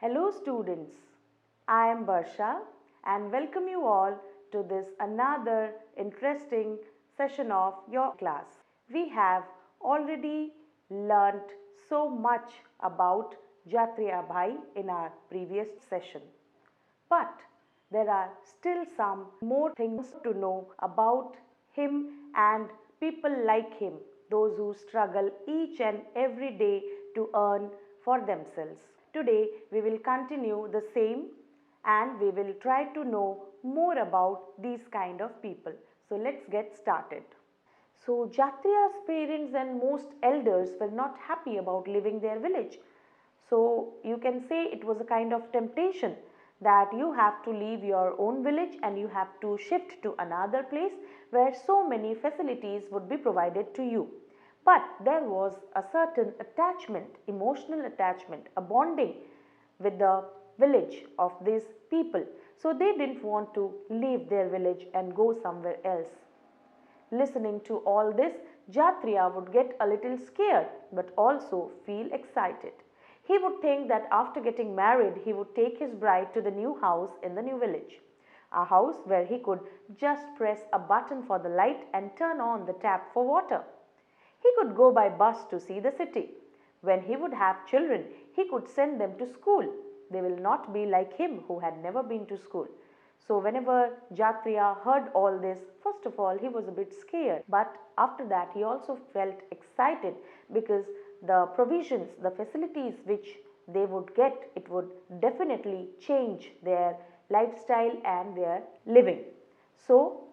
Hello students, I am Barsha and welcome you all to this another interesting session of your class. We have already learnt so much about Jatriya Bhai in our previous session. But there are still some more things to know about him and people like him, those who struggle each and every day to earn for themselves. Today we will continue the same and we will try to know more about these kind of people. So let's get started. So Jatriya's parents and most elders were not happy about leaving their village. So you can say it was a kind of temptation that you have to leave your own village and you have to shift to another place where so many facilities would be provided to you. But there was a certain attachment, emotional attachment, a bonding with the village of these people. So they didn't want to leave their village and go somewhere else. Listening to all this, Jatriya would get a little scared but also feel excited. He would think that after getting married, he would take his bride to the new house in the new village. A house where he could just press a button for the light and turn on the tap for water. He could go by bus to see the city. When he would have children, he could send them to school. They will not be like him who had never been to school. So whenever Jatriya heard all this, first of all he was a bit scared, but after that he also felt excited because the provisions, the facilities which they would get, it would definitely change their lifestyle and their living. So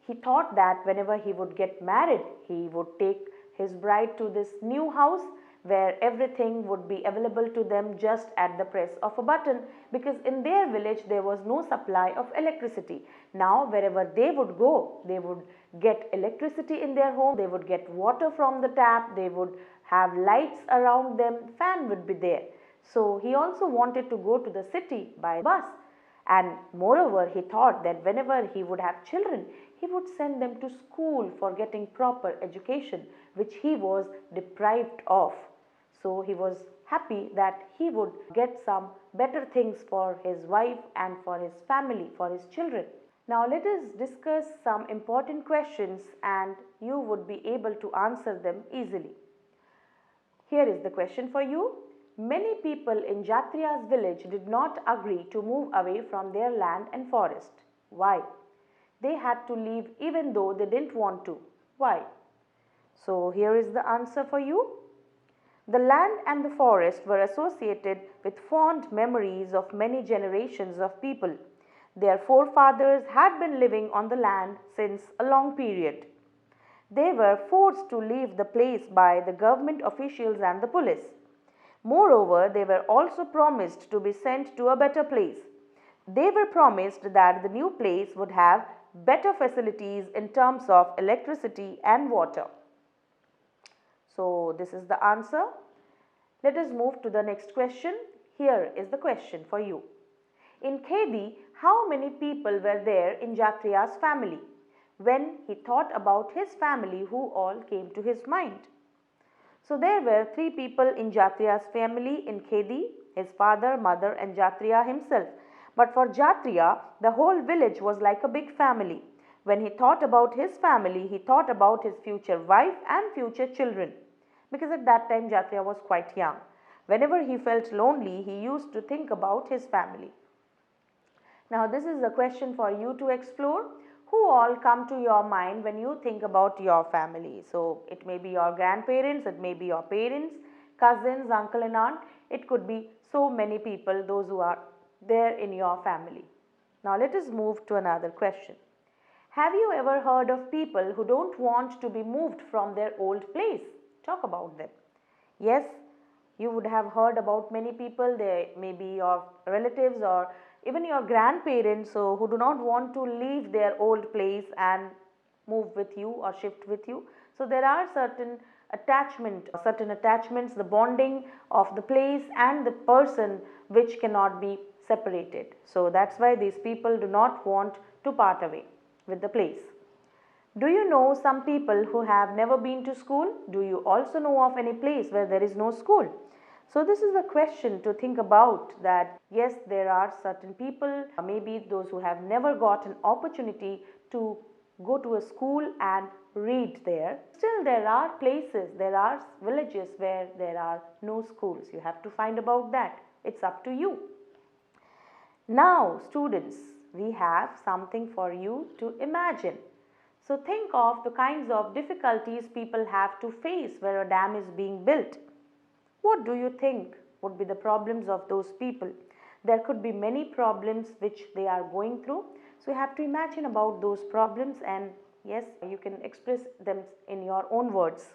he thought that whenever he would get married, he would take his bride to this new house where everything would be available to them just at the press of a button, because in their village there was no supply of electricity. Now wherever they would go, they would get electricity in their home, they would get water from the tap, they would have lights around them, fan would be there. So he also wanted to go to the city by bus, and moreover he thought that whenever he would have children, he would send them to school for getting proper education, which he was deprived of. So he was happy that he would get some better things for his wife and for his family, for his children. Now let us discuss some important questions and you would be able to answer them easily. Here is the question for you. Many people in Jatriya's village did not agree to move away from their land and forest. Why? They had to leave even though they didn't want to. Why? So here is the answer for you. The land and the forest were associated with fond memories of many generations of people. Their forefathers had been living on the land since a long period. They were forced to leave the place by the government officials and the police. Moreover, they were also promised to be sent to a better place. They were promised that the new place would have better facilities in terms of electricity and water. So this is the answer. Let us move to the next question. Here is the question for you. In Khedi, how many people were there in Jatriya's family? When he thought about his family, who all came to his mind? So there were 3 people in Jatriya's family in Khedi, his father, mother and Jatriya himself. But for Jatriya, the whole village was like a big family. When he thought about his family, he thought about his future wife and future children. Because at that time Jatriya was quite young. Whenever he felt lonely, he used to think about his family. Now this is a question for you to explore. Who all come to your mind when you think about your family? So it may be your grandparents, it may be your parents, cousins, uncle and aunt. It could be so many people, those who are there in your family. Now let us move to another question. Have you ever heard of people who don't want to be moved from their old place? Talk about them. Yes, you would have heard about many people. They may be your relatives or even your grandparents who do not want to leave their old place and move with you or shift with you. So there are certain attachments, the bonding of the place and the person which cannot be separated. So that's why these people do not want to part away with the place. Do you know some people who have never been to school? Do you also know of any place where there is no school? So this is a question to think about, that yes, there are certain people, maybe those who have never got an opportunity to go to a school and read there. Still there are places, there are villages where there are no schools. You have to find about that. It's up to you. Now students, we have something for you to imagine. So think of the kinds of difficulties people have to face where a dam is being built. What do you think would be the problems of those people? There could be many problems which they are going through. So you have to imagine about those problems, and yes, you can express them in your own words.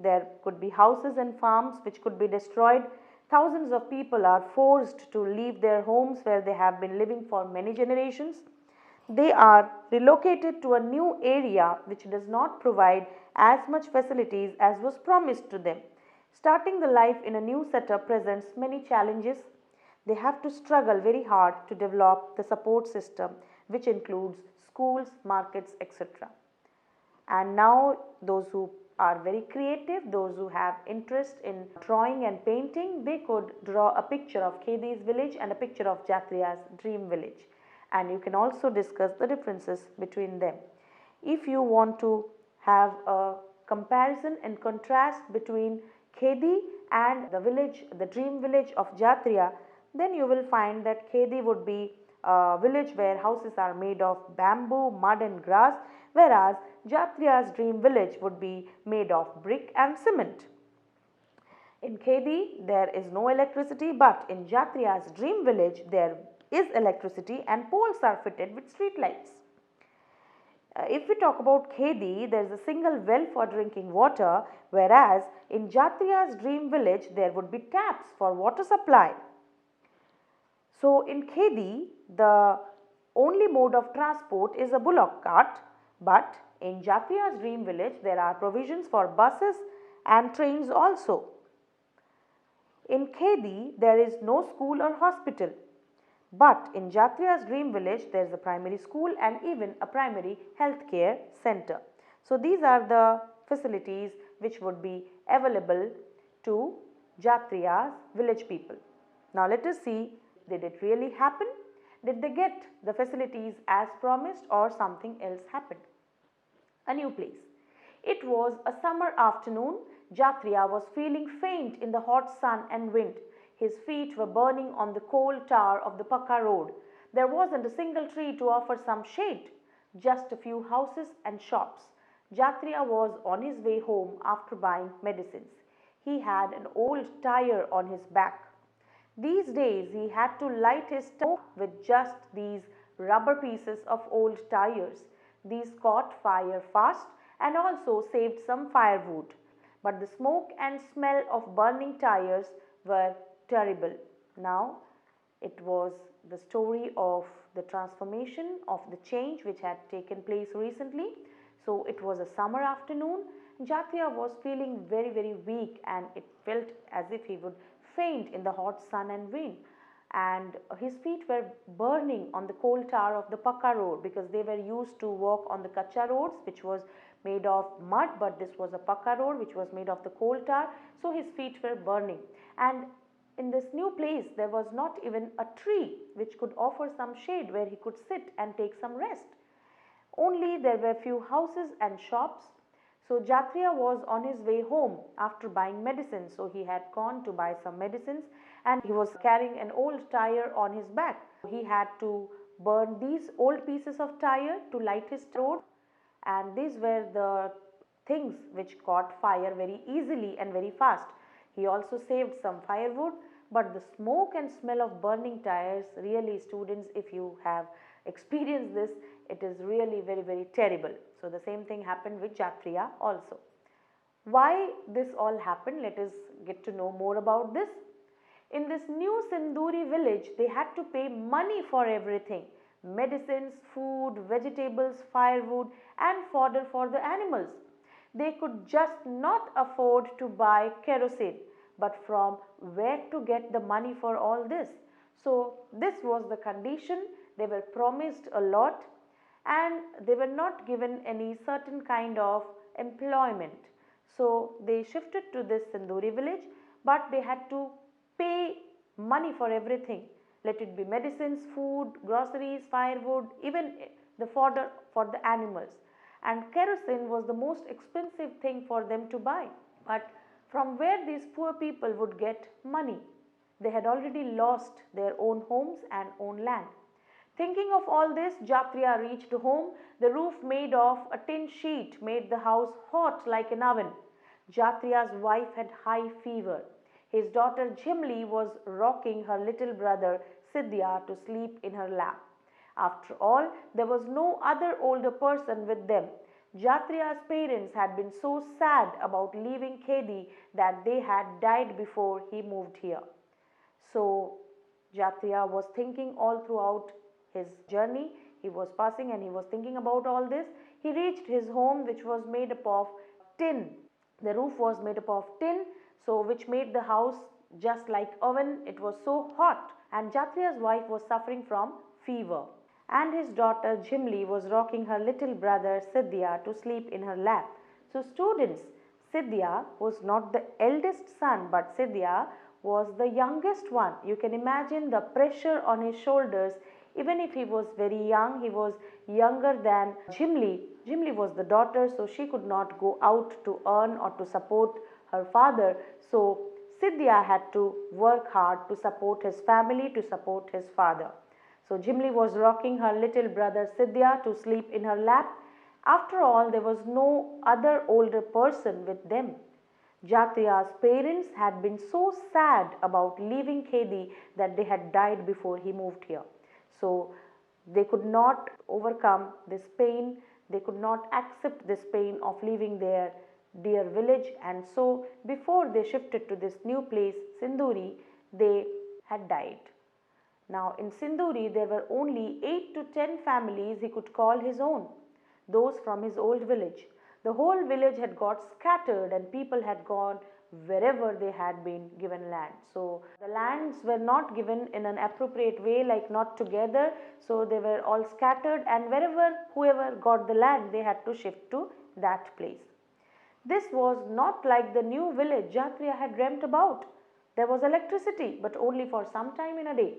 There could be houses and farms which could be destroyed. Thousands of people are forced to leave their homes where they have been living for many generations. They are relocated to a new area which does not provide as much facilities as was promised to them. Starting the life in a new setup presents many challenges. They have to struggle very hard to develop the support system, which includes schools, markets, etc. And now those who are very creative, those who have interest in drawing and painting, they could draw a picture of Khedi's village and a picture of Jatriya's dream village. And you can also discuss the differences between them. If you want to have a comparison and contrast between Khedi and the village, the dream village of Jatriya, then you will find that Khedi would be a village where houses are made of bamboo, mud and grass, whereas Jatriya's dream village would be made of brick and cement. In Khedi there is no electricity, but in Jatriya's dream village there is electricity and poles are fitted with street lights. If we talk about Khedi, there is a single well for drinking water, whereas in Jatriya's dream village there would be taps for water supply. So in Khedi, the only mode of transport is a bullock cart, but in Jatriya's dream village there are provisions for buses and trains also. In Khedi, there is no school or hospital. But in Jatriya's dream village, there is a primary school and even a primary healthcare center. So these are the facilities which would be available to Jatriya's village people. Now let us see, did it really happen? Did they get the facilities as promised, or something else happened? A new place. It was a summer afternoon. Jatriya was feeling faint in the hot sun and wind. His feet were burning on the coal tar of the Pakka road. There wasn't a single tree to offer some shade, just a few houses and shops. Jatriya was on his way home after buying medicines. He had an old tire on his back. These days he had to light his stove with just these rubber pieces of old tires. These caught fire fast and also saved some firewood. But the smoke and smell of burning tires were terrible. Now it was the story of the transformation, of the change which had taken place recently. So it was a summer afternoon. Jatriya was feeling very weak, and it felt as if he would faint in the hot sun and wind. And his feet were burning on the coal tar of the Pakka road, because they were used to walk on the Kacha roads which was made of mud, but this was a Pakka road which was made of the coal tar. So his feet were burning, and in this new place there was not even a tree which could offer some shade where he could sit and take some rest. Only there were few houses and shops. So Jatriya was on his way home after buying medicines. So he had gone to buy some medicines and he was carrying an old tire on his back. He had to burn these old pieces of tire to light his road, and these were the things which caught fire very easily and very fast. He also saved some firewood, but the smoke and smell of burning tires, really students, if you have experienced this, it is really very terrible. So the same thing happened with Jatriya also. Why this all happened? Let us get to know more about this. In this new Sinduri village, they had to pay money for everything: medicines, food, vegetables, firewood and fodder for the animals. They could just not afford to buy kerosene, but from where to get the money for all this? So this was the condition. They were promised a lot and they were not given any certain kind of employment. So they shifted to this Sinduri village, but they had to pay money for everything. Let it be medicines, food, groceries, firewood, even the fodder for the animals. And kerosene was the most expensive thing for them to buy. But from where these poor people would get money? They had already lost their own homes and own land. Thinking of all this, Jatriya reached home. The roof made of a tin sheet made the house hot like an oven. Jatriya's wife had high fever. His daughter Jimli was rocking her little brother Sidhya to sleep in her lap. After all, there was no other older person with them. Jatriya's parents had been so sad about leaving Khedi that they had died before he moved here. So Jatriya was thinking all throughout his journey. He was passing and he was thinking about all this. He reached his home, which was made up of tin. The roof was made up of tin, so which made the house just like oven. It was so hot, and Jatriya's wife was suffering from fever. And his daughter Jimli was rocking her little brother Sidhya to sleep in her lap. So students, Sidhya was not the eldest son, but Sidhya was the youngest one. You can imagine the pressure on his shoulders. Even if he was very young, he was younger than Jimli. Jimli was the daughter, so she could not go out to earn or to support her father. So Sidhya had to work hard to support his family, to support his father. So Jimli was rocking her little brother Sidhya to sleep in her lap. After all, there was no other older person with them. Jatriya's parents had been so sad about leaving Khedi that they had died before he moved here. So they could not overcome this pain, they could not accept this pain of leaving their dear village, and so before they shifted to this new place, Sinduri, they had died. Now in Sinduri there were only 8 to 10 families he could call his own, those from his old village. The whole village had got scattered and people had gone wherever they had been given land. So the lands were not given in an appropriate way, like not together. So they were all scattered, and whoever got the land, they had to shift to that place. This was not like the new village Jatriya had dreamt about. There was electricity, but only for some time in a day.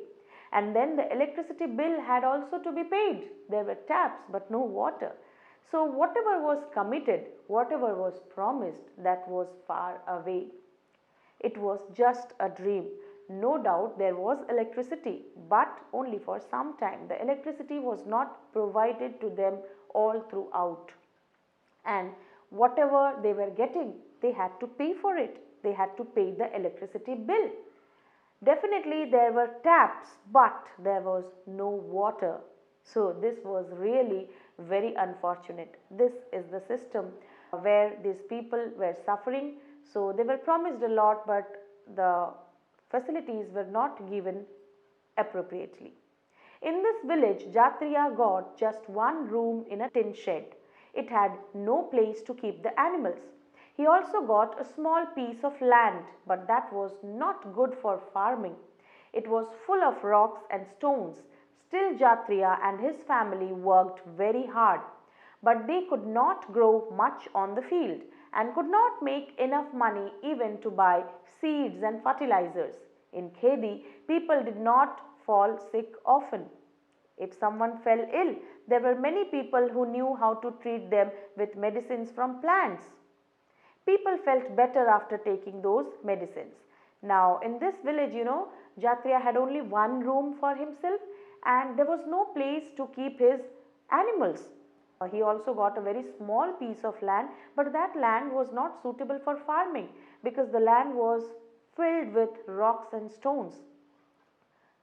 And then the electricity bill had also to be paid. There were taps, but no water. So whatever was committed, whatever was promised, that was far away. It was just a dream. No doubt there was electricity, but only for some time. The electricity was not provided to them all throughout. And whatever they were getting, they had to pay for it. They had to pay the electricity bill. Definitely there were taps, but there was no water. So this was really very unfortunate. This is the system where these people were suffering. So they were promised a lot, but the facilities were not given appropriately. In this village, Jatriya got just one room in a tin shed. It had no place to keep the animals. He also got a small piece of land, but that was not good for farming. It was full of rocks and stones. Still, Jatriya and his family worked very hard, but they could not grow much on the field and could not make enough money even to buy seeds and fertilizers. In Khedi, people did not fall sick often. If someone fell ill, there were many people who knew how to treat them with medicines from plants. People felt better after taking those medicines. Now, in this village, Jatriya had only one room for himself, and there was no place to keep his animals. He also got a very small piece of land, but that land was not suitable for farming because the land was filled with rocks and stones.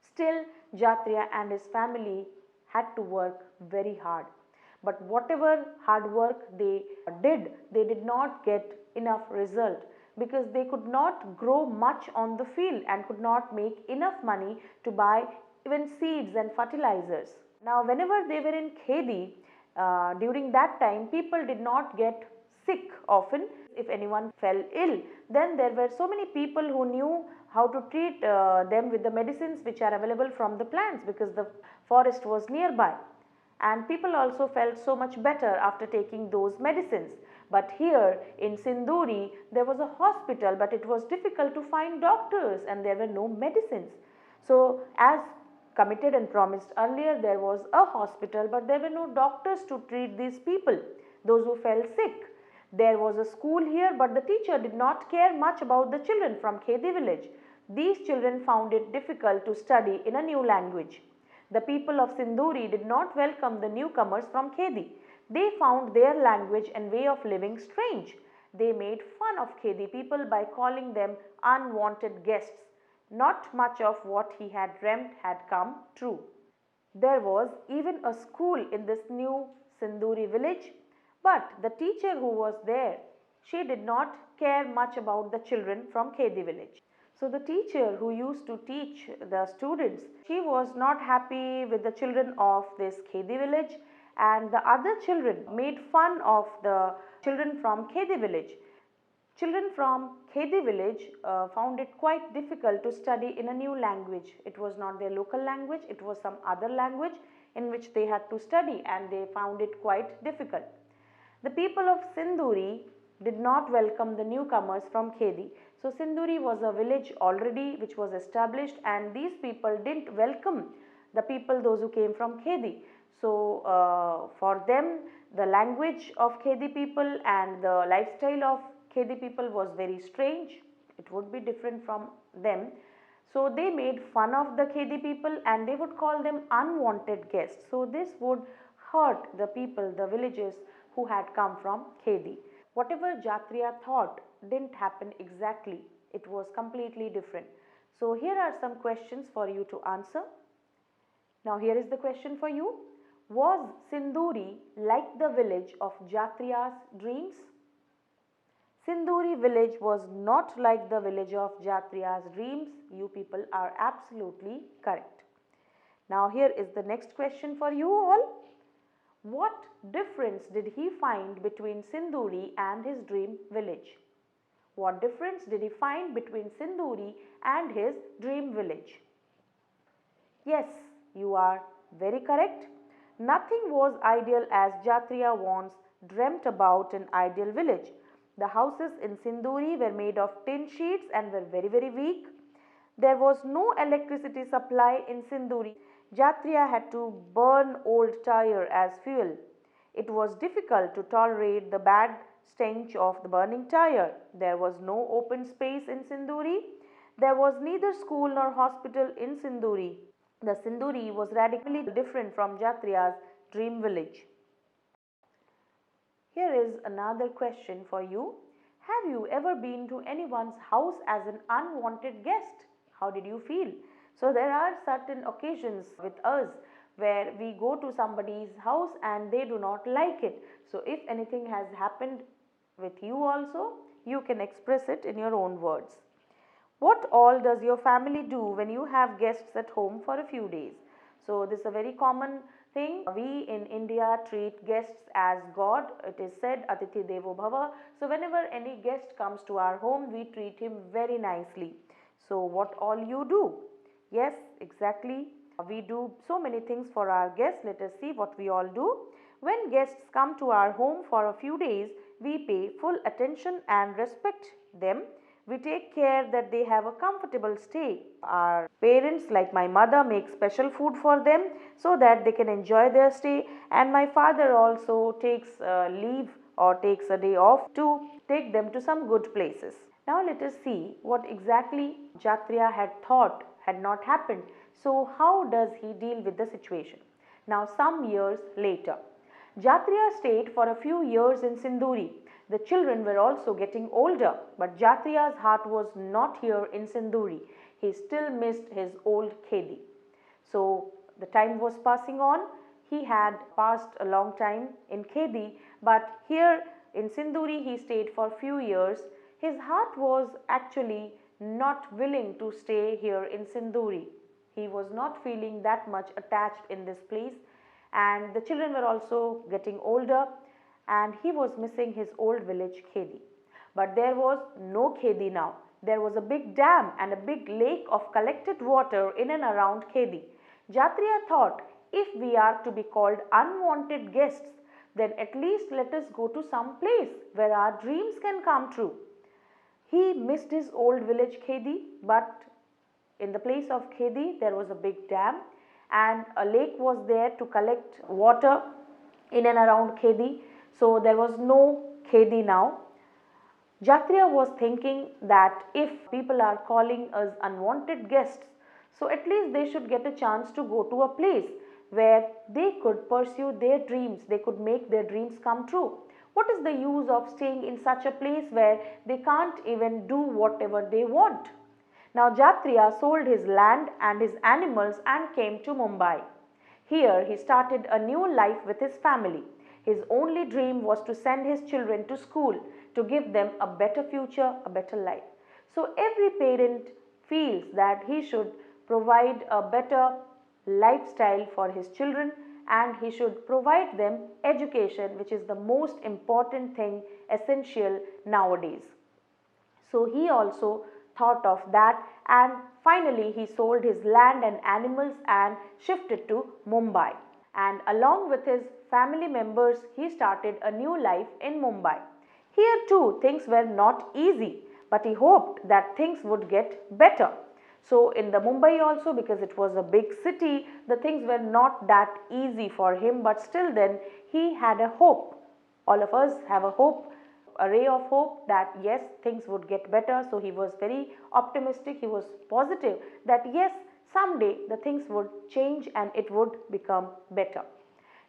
Still, Jatriya and his family had to work very hard. But whatever hard work they did not get enough result because they could not grow much on the field and could not make enough money to buy even seeds and fertilizers. Now, whenever they were in Khedi, during that time, people did not get sick often. If anyone fell ill, then there were so many people who knew how to treat them with the medicines which are available from the plants because the forest was nearby. And people also felt so much better after taking those medicines. But here in Sinduri, there was a hospital, but it was difficult to find doctors and there were no medicines. So as committed and promised earlier, there was a hospital, but there were no doctors to treat these people, those who fell sick. There was a school here, but the teacher did not care much about the children from Khedi village. These children found it difficult to study in a new language. The people of Sinduri did not welcome the newcomers from Khedi. They found their language and way of living strange. They made fun of Khedi people by calling them unwanted guests. Not much of what he had dreamt had come true. There was even a school in this new Sinduri village, but the teacher who was there, she did not care much about the children from Khedi village. So the teacher who used to teach the students, she was not happy with the children of this Khedi village, and the other children made fun of the children from Khedi village. Children from Khedi village found it quite difficult to study in a new language. It was not their local language, it was some other language in which they had to study, and they found it quite difficult. The people of Sinduri did not welcome the newcomers from Khedi. So Sinduri was a village already which was established, and these people didn't welcome the people, those who came from Khedi. So for them, the language of Khedi people and the lifestyle of Khedi people was very strange. It would be different from them. So they made fun of the Khedi people and they would call them unwanted guests. So this would hurt the people, the villagers who had come from Khedi. Whatever Jatriya thought didn't happen exactly. It was completely different. So here are some questions for you to answer. Now here is the question for you. Was Sinduri like the village of Jatriya's dreams? Sinduri village was not like the village of Jatriya's dreams. You people are absolutely correct. Now here is the next question for you all. What difference did he find between Sinduri and his dream village? What difference did he find between Sinduri and his dream village? Yes, you are very correct. Nothing was ideal as Jatriya once dreamt about an ideal village. The houses in Sinduri were made of tin sheets and were very weak. There was no electricity supply in Sinduri. Jatriya had to burn old tire as fuel. It was difficult to tolerate the bad stench of the burning tire. There was no open space in Sinduri. There was neither school nor hospital in Sinduri. The Sinduri was radically different from Jatriya's dream village. Here is another question for you. Have you ever been to anyone's house as an unwanted guest? How did you feel? So there are certain occasions with us where we go to somebody's house and they do not like it. So if anything has happened with you also, you can express it in your own words. What all does your family do when you have guests at home for a few days? So this is a very common thing. We in India treat guests as God. It is said Atithi Devo Bhava. So whenever any guest comes to our home, we treat him very nicely. So what all you do? Yes, exactly. We do so many things for our guests. Let us see what we all do. When guests come to our home for a few days, we pay full attention and respect them. We take care that they have a comfortable stay. Our parents, like my mother, make special food for them so that they can enjoy their stay, and my father also takes leave or takes a day off to take them to some good places. Now let us see what exactly Jatriya had thought had not happened. So how does he deal with the situation? Now some years later, Jatriya stayed for a few years in Sinduri. The children were also getting older, but Jatriya's heart was not here in Sinduri. He still missed his old Khedi. So the time was passing on. He had passed a long time in Khedi, but here in Sinduri he stayed for a few years. His heart was actually not willing to stay here in Sinduri. He was not feeling that much attached in this place, and the children were also getting older, and he was missing his old village Khedi. But there was no Khedi now. There was a big dam and a big lake of collected water in and around Khedi. Jatriya thought, if we are to be called unwanted guests, then at least let us go to some place where our dreams can come true. He missed his old village Khedi, but in the place of Khedi there was a big dam and a lake was there to collect water in and around Khedi. So there was no Khedi now. Jatriya was thinking that if people are calling us unwanted guests, so at least they should get a chance to go to a place where they could pursue their dreams, they could make their dreams come true. What is the use of staying in such a place where they can't even do whatever they want? Now Jatriya sold his land and his animals and came to Mumbai. Here he started a new life with his family. His only dream was to send his children to school, to give them a better future, a better life. So every parent feels that he should provide a better lifestyle for his children and he should provide them education, which is the most important thing, essential nowadays. So he also thought of that, and finally he sold his land and animals and shifted to Mumbai. And along with his family members, he started a new life in Mumbai. Here too things were not easy, but he hoped that things would get better. So in the Mumbai also, because it was a big city, the things were not that easy for him, but still then he had a hope. All of us have a hope, a ray of hope that yes, things would get better. So he was very optimistic, he was positive that yes, someday the things would change and it would become better.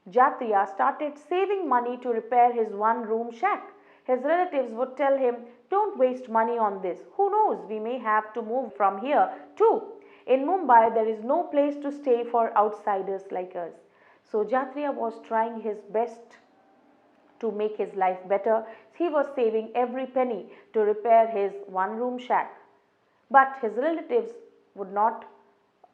Jatriya started saving money to repair his one-room shack. His relatives would tell him, don't waste money on this. Who knows, we may have to move from here too. In Mumbai, there is no place to stay for outsiders like us. So Jatriya was trying his best to make his life better. He was saving every penny to repair his one-room shack. But his relatives would not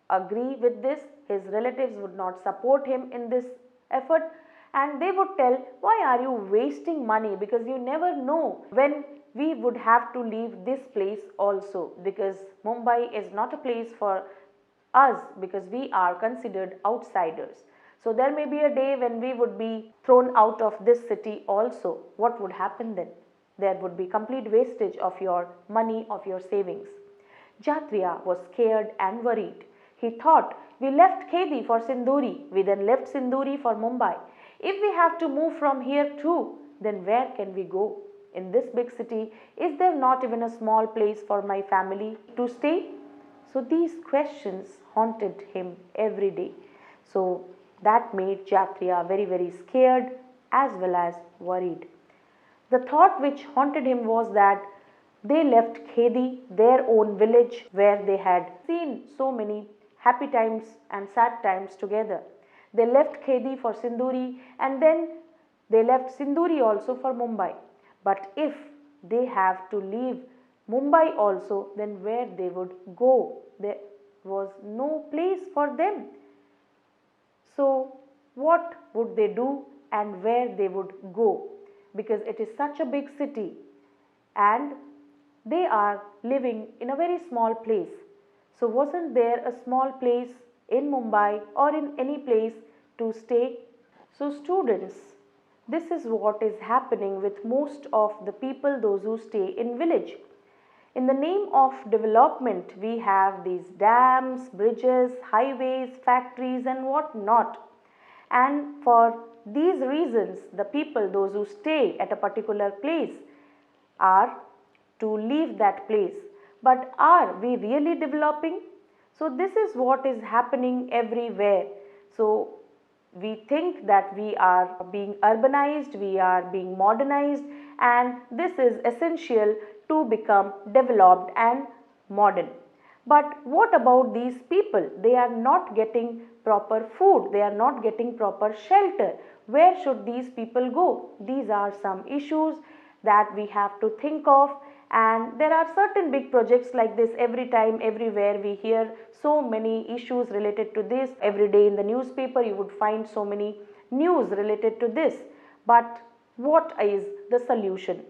agree with this. His relatives would not support him in this effort, and they would tell, why are you wasting money, because you never know when we would have to leave this place also, because Mumbai is not a place for us because we are considered outsiders. So there may be a day when we would be thrown out of this city also. What would happen then? There would be complete wastage of your money, of your savings. Jatriya was scared and worried. He thought, we left Khedi for Sinduri, we then left Sinduri for Mumbai. If we have to move from here too, then where can we go? In this big city, is there not even a small place for my family to stay? So these questions haunted him every day. So that made Jatriya very, very scared as well as worried. The thought which haunted him was that they left Khedi, their own village where they had seen so many happy times and sad times together. They left Khedi for Sinduri and then they left Sinduri also for Mumbai. But if they have to leave Mumbai also, then where they would go? There was no place for them. So what would they do and where they would go? Because it is such a big city and they are living in a very small place. So wasn't there a small place in Mumbai or in any place to stay? So students, this is what is happening with most of the people, those who stay in village. In the name of development, we have these dams, bridges, highways, factories and what not. And for these reasons, the people, those who stay at a particular place, are to leave that place. But are we really developing? So this is what is happening everywhere. So we think that we are being urbanized, we are being modernized, and this is essential to become developed and modern. But what about these people? They are not getting proper food, they are not getting proper shelter. Where should these people go? These are some issues that we have to think of, and there are certain big projects like this. Every time, everywhere we hear so many issues related to this. Every day in the newspaper you would find so many news related to this. But what is the solution?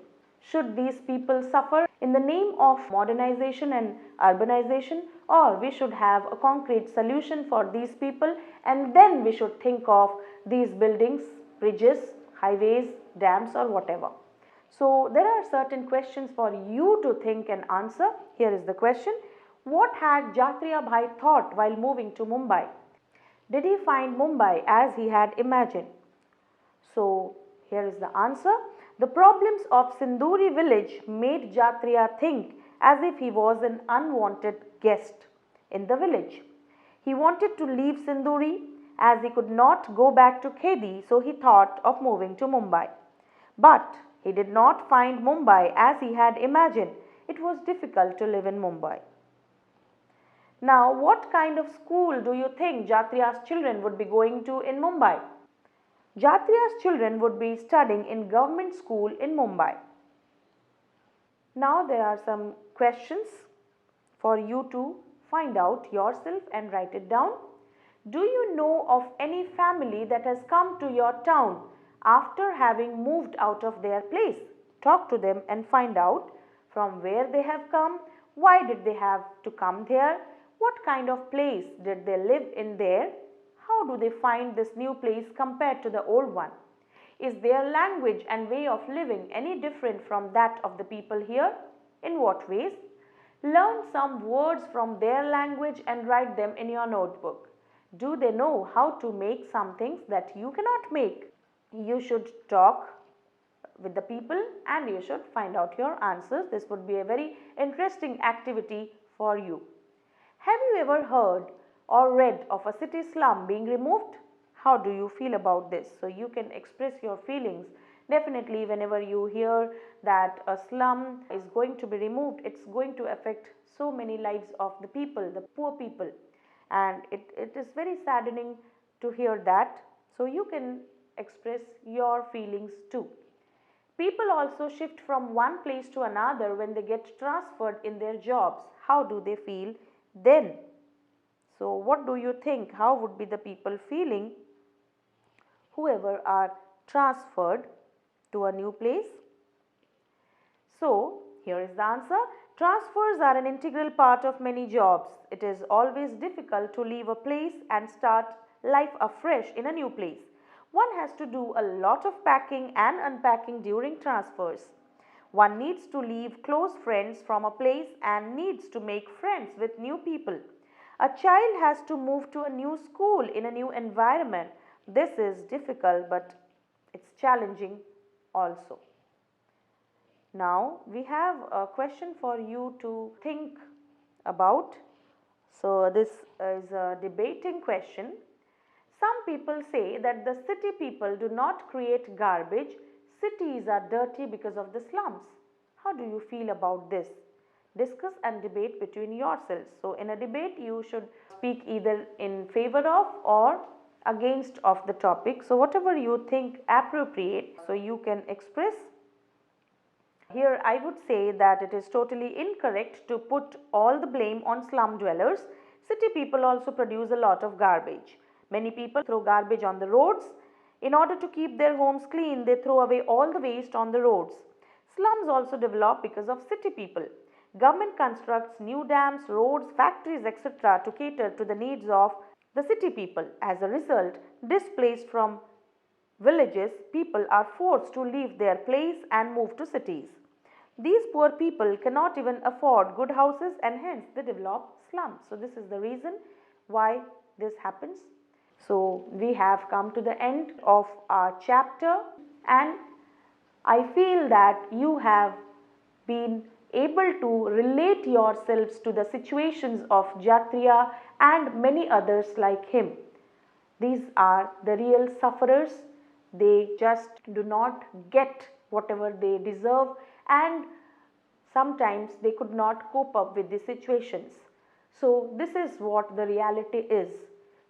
Should these people suffer in the name of modernization and urbanization, or we should have a concrete solution for these people and then we should think of these buildings, bridges, highways, dams or whatever. So there are certain questions for you to think and answer. Here is the question. What had Jatriya Bhai thought while moving to Mumbai? Did he find Mumbai as he had imagined? So here is the answer. The problems of Sinduri village made Jatriya think as if he was an unwanted guest in the village. He wanted to leave Sinduri as he could not go back to Khedi, so he thought of moving to Mumbai. But he did not find Mumbai as he had imagined. It was difficult to live in Mumbai. Now, what kind of school do you think Jatriya's children would be going to in Mumbai? Jatriya's children would be studying in government school in Mumbai. Now there are some questions for you to find out yourself and write it down. Do you know of any family that has come to your town after having moved out of their place? Talk to them and find out from where they have come, why did they have to come there, what kind of place did they live in there, how do they find this new place compared to the old one? Is their language and way of living any different from that of the people here? In what ways? Learn some words from their language and write them in your notebook. Do they know how to make some things that you cannot make? You should talk with the people and you should find out your answers. This would be a very interesting activity for you. Have you ever heard or read of a city slum being removed? How do you feel about this? So you can express your feelings. Definitely whenever you hear that a slum is going to be removed, it's going to affect so many lives of the people, the poor people. And it is very saddening to hear that. So you can express your feelings too. People also shift from one place to another when they get transferred in their jobs. How do they feel then? So what do you think? How would be the people feeling whoever are transferred to a new place? So here is the answer. Transfers are an integral part of many jobs. It is always difficult to leave a place and start life afresh in a new place. One has to do a lot of packing and unpacking during transfers. One needs to leave close friends from a place and needs to make friends with new people. A child has to move to a new school in a new environment. This is difficult, but it's challenging also. Now we have a question for you to think about. So this is a debating question. Some people say that the city people do not create garbage. Cities are dirty because of the slums. How do you feel about this? Discuss and debate between yourselves. So in a debate you should speak either in favor of or against of the topic. So whatever you think appropriate, so you can express. Here I would say that it is totally incorrect to put all the blame on slum dwellers. City people also produce a lot of garbage. Many people throw garbage on the roads. In order to keep their homes clean, they throw away all the waste on the roads. Slums also develop because of city people. Government constructs new dams, roads, factories, etc. to cater to the needs of the city people. As a result, displaced from villages, people are forced to leave their place and move to cities. These poor people cannot even afford good houses and hence they develop slums. So this is the reason why this happens. So we have come to the end of our chapter and I feel that you have been able to relate yourselves to the situations of Jatriya and many others like him. These are the real sufferers. They just do not get whatever they deserve and sometimes they could not cope up with the situations. So this is what the reality is.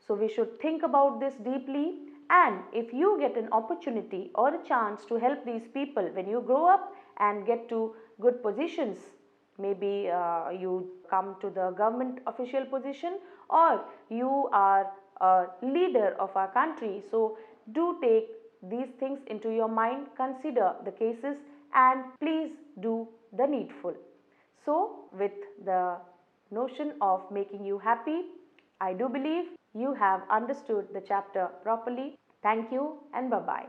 So we should think about this deeply, and if you get an opportunity or a chance to help these people when you grow up and get to good positions, maybe you come to the government official position or you are a leader of our country. So do take these things into your mind, consider the cases and please do the needful. So with the notion of making you happy, I do believe you have understood the chapter properly. Thank you and bye-bye.